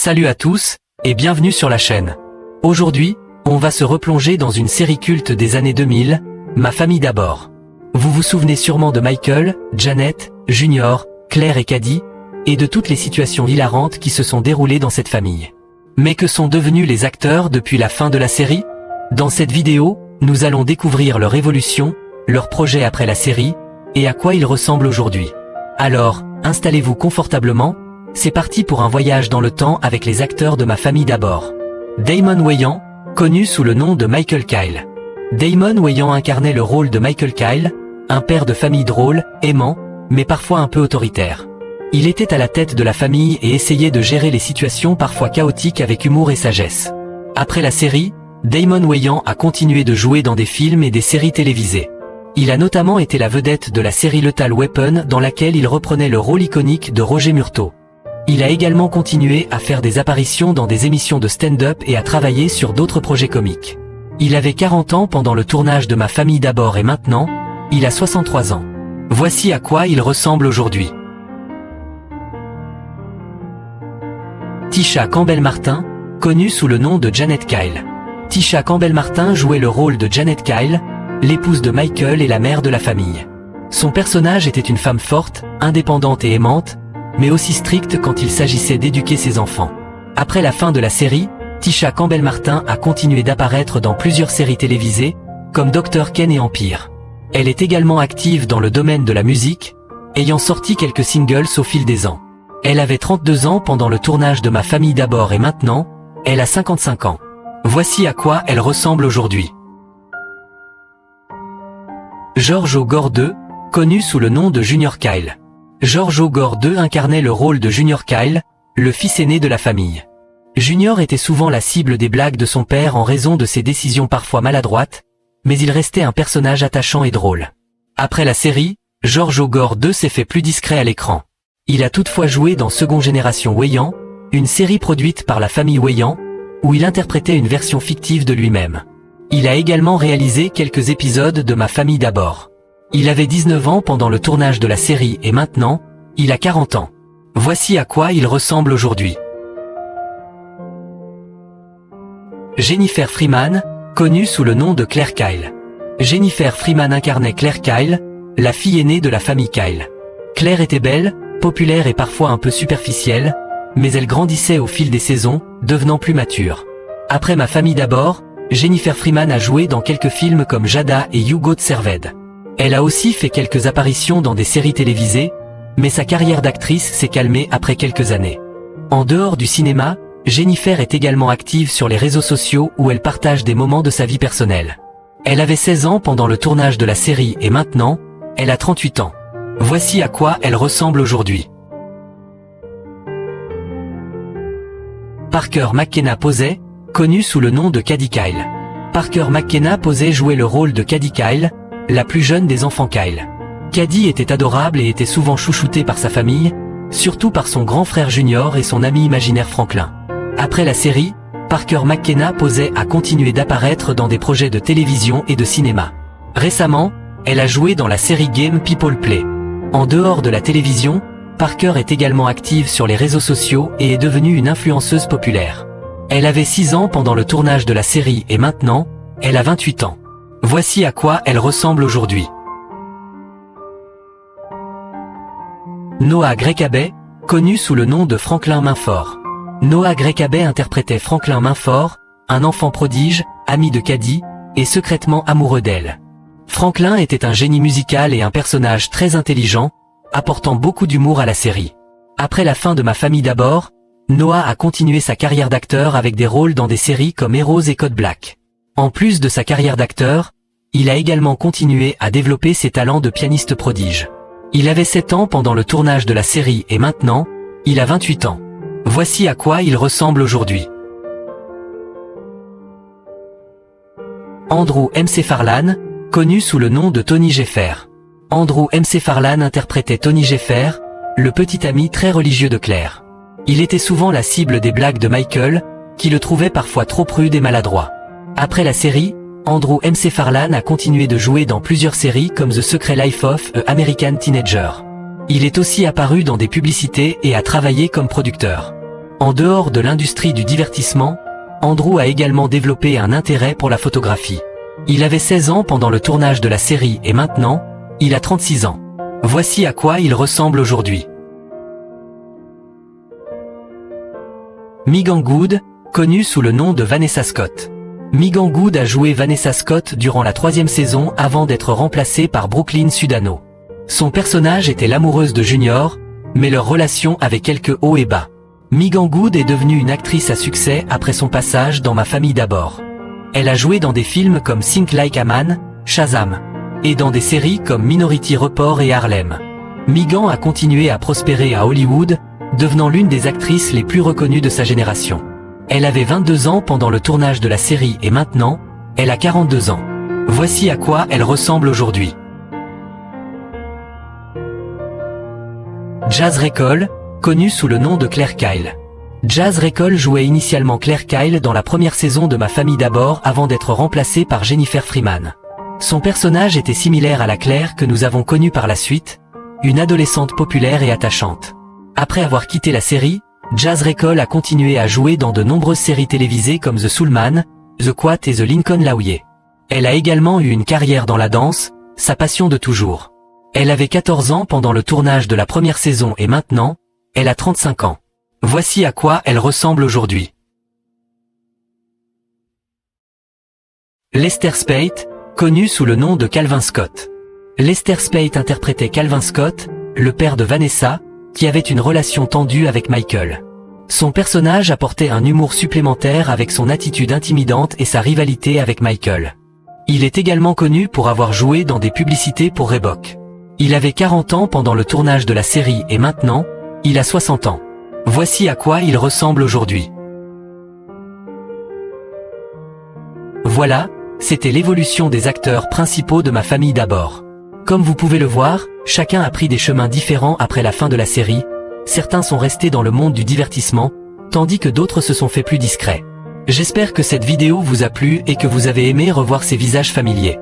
Salut à tous, et bienvenue sur la chaîne. Aujourd'hui, on va se replonger dans une série culte des années 2000, Ma famille d'abord. Vous vous souvenez sûrement de Michael, Janet, Junior, Claire et Caddy, et de toutes les situations hilarantes qui se sont déroulées dans cette famille. Mais que sont devenus les acteurs depuis la fin de la série? Dans cette vidéo, nous allons découvrir leur évolution, leurs projets après la série, et à quoi ils ressemblent aujourd'hui. Alors, installez-vous confortablement, c'est parti pour un voyage dans le temps avec les acteurs de Ma famille d'abord. Damon Wayans, connu sous le nom de Michael Kyle. Damon Wayans incarnait le rôle de Michael Kyle, un père de famille drôle, aimant, mais parfois un peu autoritaire. Il était à la tête de la famille et essayait de gérer les situations parfois chaotiques avec humour et sagesse. Après la série, Damon Wayans a continué de jouer dans des films et des séries télévisées. Il a notamment été la vedette de la série Lethal Weapon dans laquelle il reprenait le rôle iconique de Roger Murtaugh. Il a également continué à faire des apparitions dans des émissions de stand-up et à travailler sur d'autres projets comiques. Il avait 40 ans pendant le tournage de Ma famille d'abord et maintenant, il a 63 ans. Voici à quoi il ressemble aujourd'hui. Tisha Campbell-Martin, connue sous le nom de Janet Kyle. Tisha Campbell-Martin jouait le rôle de Janet Kyle, l'épouse de Michael et la mère de la famille. Son personnage était une femme forte, indépendante et aimante, mais aussi stricte quand il s'agissait d'éduquer ses enfants. Après la fin de la série, Tisha Campbell-Martin a continué d'apparaître dans plusieurs séries télévisées, comme Dr. Ken et Empire. Elle est également active dans le domaine de la musique, ayant sorti quelques singles au fil des ans. Elle avait 32 ans pendant le tournage de Ma famille d'abord et maintenant, elle a 55 ans. Voici à quoi elle ressemble aujourd'hui. George O'Gore II, connu sous le nom de Junior Kyle. George O'Gore II incarnait le rôle de Junior Kyle, le fils aîné de la famille. Junior était souvent la cible des blagues de son père en raison de ses décisions parfois maladroites, mais il restait un personnage attachant et drôle. Après la série, George O'Gore II s'est fait plus discret à l'écran. Il a toutefois joué dans Second Génération Wayans, une série produite par la famille Wayans, où il interprétait une version fictive de lui-même. Il a également réalisé quelques épisodes de Ma famille d'abord. Il avait 19 ans pendant le tournage de la série et maintenant, il a 40 ans. Voici à quoi il ressemble aujourd'hui. Jennifer Freeman, connue sous le nom de Claire Kyle. Jennifer Freeman incarnait Claire Kyle, la fille aînée de la famille Kyle. Claire était belle, populaire et parfois un peu superficielle, mais elle grandissait au fil des saisons, devenant plus mature. Après Ma famille d'abord, Jennifer Freeman a joué dans quelques films comme Jada et You Got Served. Elle a aussi fait quelques apparitions dans des séries télévisées, mais sa carrière d'actrice s'est calmée après quelques années. En dehors du cinéma, Jennifer est également active sur les réseaux sociaux où elle partage des moments de sa vie personnelle. Elle avait 16 ans pendant le tournage de la série et maintenant, elle a 38 ans. Voici à quoi elle ressemble aujourd'hui. Parker McKenna Posey, connu sous le nom de Caddy Kyle. Parker McKenna Posey jouait le rôle de Caddy Kyle, la plus jeune des enfants Kyle. Caddy était adorable et était souvent chouchoutée par sa famille, surtout par son grand frère Junior et son ami imaginaire Franklin. Après la série, Parker McKenna Posey a continué d'apparaître dans des projets de télévision et de cinéma. Récemment, elle a joué dans la série Game People Play. En dehors de la télévision, Parker est également active sur les réseaux sociaux et est devenue une influenceuse populaire. Elle avait 6 ans pendant le tournage de la série et maintenant, elle a 28 ans. Voici à quoi elle ressemble aujourd'hui. Noah Grecabbay, connu sous le nom de Franklin Minford. Noah Grecabbay interprétait Franklin Minford, un enfant prodige, ami de Caddy, et secrètement amoureux d'elle. Franklin était un génie musical et un personnage très intelligent, apportant beaucoup d'humour à la série. Après la fin de Ma famille d'abord, Noah a continué sa carrière d'acteur avec des rôles dans des séries comme Heroes et Code Black. En plus de sa carrière d'acteur, il a également continué à développer ses talents de pianiste prodige. Il avait 7 ans pendant le tournage de la série et maintenant, il a 28 ans. Voici à quoi il ressemble aujourd'hui. Andrew McFarlane, connu sous le nom de Tony Jeffer. Andrew McFarlane interprétait Tony Jeffer, le petit ami très religieux de Claire. Il était souvent la cible des blagues de Michael, qui le trouvait parfois trop prude et maladroit. Après la série, Andrew McFarlane a continué de jouer dans plusieurs séries comme The Secret Life of an American Teenager. Il est aussi apparu dans des publicités et a travaillé comme producteur. En dehors de l'industrie du divertissement, Andrew a également développé un intérêt pour la photographie. Il avait 16 ans pendant le tournage de la série et maintenant, il a 36 ans. Voici à quoi il ressemble aujourd'hui. Meagan Good, connue sous le nom de Vanessa Scott. Meagan Good a joué Vanessa Scott durant la 3e saison avant d'être remplacée par Brooklyn Sudano. Son personnage était l'amoureuse de Junior, mais leur relation avait quelques hauts et bas. Meagan Good est devenue une actrice à succès après son passage dans Ma famille d'abord. Elle a joué dans des films comme Think Like a Man, Shazam, et dans des séries comme Minority Report et Harlem. Meagan a continué à prospérer à Hollywood, devenant l'une des actrices les plus reconnues de sa génération. Elle avait 22 ans pendant le tournage de la série et maintenant, elle a 42 ans. Voici à quoi elle ressemble aujourd'hui. Jazz Recall, connue sous le nom de Claire Kyle. Jazz Recall jouait initialement Claire Kyle dans la première saison de Ma famille d'abord avant d'être remplacée par Jennifer Freeman. Son personnage était similaire à la Claire que nous avons connue par la suite, une adolescente populaire et attachante. Après avoir quitté la série, Jazz Recall a continué à jouer dans de nombreuses séries télévisées comme The Soul Man, The Quat et The Lincoln Lawyer. Elle a également eu une carrière dans la danse, sa passion de toujours. Elle avait 14 ans pendant le tournage de la première saison et maintenant, elle a 35 ans. Voici à quoi elle ressemble aujourd'hui. Lester Speight, connu sous le nom de Calvin Scott. Lester Speight interprétait Calvin Scott, le père de Vanessa, qui avait une relation tendue avec Michael. Son personnage apportait un humour supplémentaire avec son attitude intimidante et sa rivalité avec Michael. Il est également connu pour avoir joué dans des publicités pour Reebok. Il avait 40 ans pendant le tournage de la série et maintenant, il a 60 ans. Voici à quoi il ressemble aujourd'hui. Voilà, c'était l'évolution des acteurs principaux de Ma famille d'abord. Comme vous pouvez le voir, chacun a pris des chemins différents après la fin de la série, certains sont restés dans le monde du divertissement, tandis que d'autres se sont fait plus discrets. J'espère que cette vidéo vous a plu et que vous avez aimé revoir ces visages familiers.